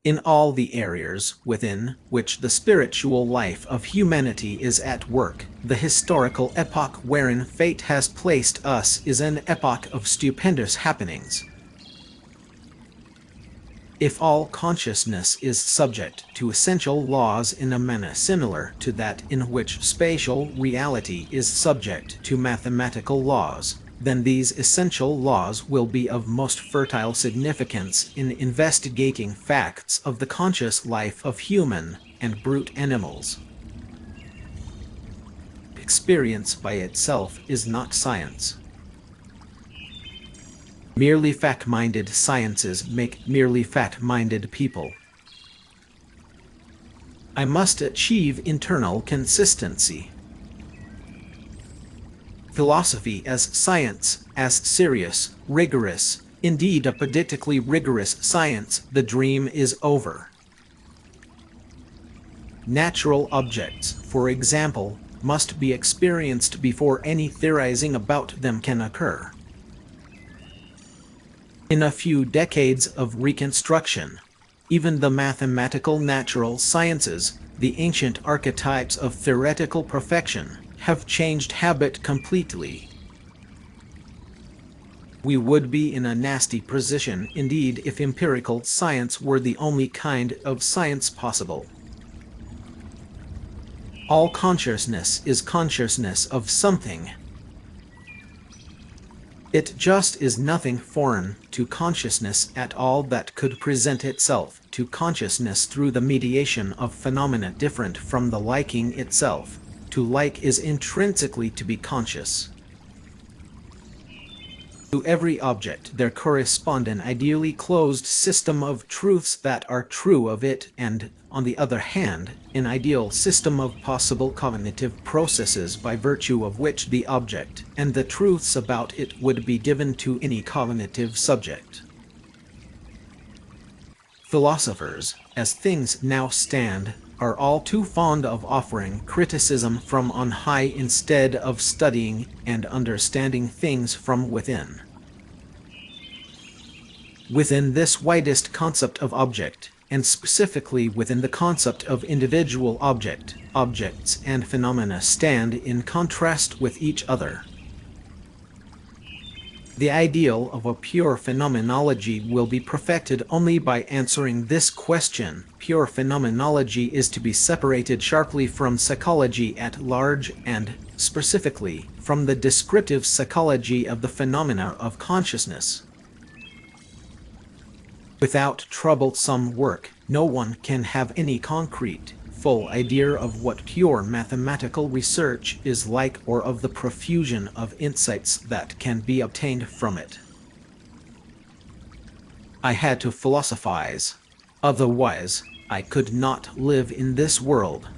In all the areas within which the spiritual life of humanity is at work, the historical epoch wherein fate has placed us is an epoch of stupendous happenings. If all consciousness is subject to essential laws in a manner similar to that in which spatial reality is subject to mathematical laws, then these essential laws will be of most fertile significance in investigating facts of the conscious life of human and brute animals. Experience by itself is not science. Merely fact-minded sciences make merely fact-minded people. I must achieve internal consistency. Philosophy as science, as serious, rigorous, indeed a politically rigorous science, the dream is over. Natural objects, for example, must be experienced before any theorizing about them can occur. In a few decades of reconstruction, even the mathematical natural sciences, the ancient archetypes of theoretical perfection, have changed habit completely. We would be in a nasty position indeed if empirical science were the only kind of science possible. All consciousness is consciousness of something. It just is nothing foreign to consciousness at all that could present itself to consciousness through the mediation of phenomena different from the liking itself. To like is intrinsically to be conscious. To every object there correspond an ideally closed system of truths that are true of it and, on the other hand, an ideal system of possible cognitive processes by virtue of which the object and the truths about it would be given to any cognitive subject. Philosophers, as things now stand, are all too fond of offering criticism from on high instead of studying and understanding things from within. Within this widest concept of object, and specifically within the concept of individual object, objects and phenomena stand in contrast with each other. The ideal of a pure phenomenology will be perfected only by answering this question. Pure phenomenology is to be separated sharply from psychology at large and, specifically, from the descriptive psychology of the phenomena of consciousness. Without troublesome work, no one can have any concrete, full idea of what pure mathematical research is like or of the profusion of insights that can be obtained from it. I had to philosophize. Otherwise, I could not live in this world.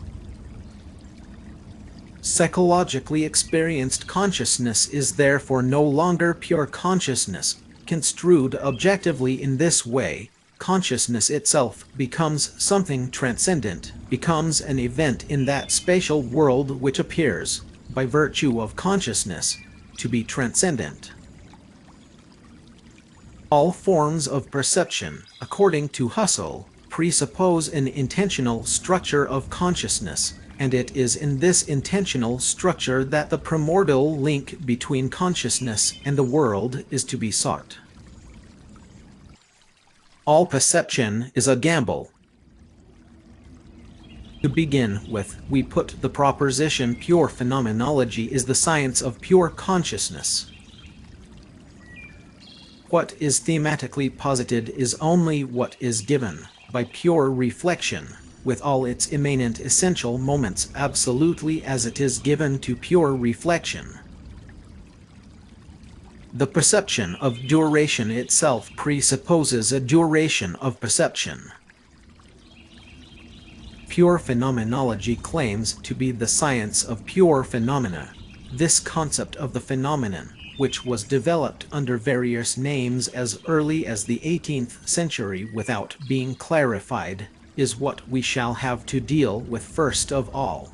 Psychologically experienced consciousness is therefore no longer pure consciousness. Construed objectively in this way, consciousness itself becomes something transcendent, becomes an event in that spatial world which appears, by virtue of consciousness, to be transcendent. All forms of perception, according to Husserl, presuppose an intentional structure of consciousness, and it is in this intentional structure that the primordial link between consciousness and the world is to be sought. All perception is a gamble. To begin with, we put the proposition pure phenomenology is the science of pure consciousness. What is thematically posited is only what is given, by pure reflection, with all its immanent essential moments absolutely as it is given to pure reflection. The perception of duration itself presupposes a duration of perception. Pure phenomenology claims to be the science of pure phenomena. This concept of the phenomenon, which was developed under various names as early as the 18th century without being clarified, is what we shall have to deal with first of all.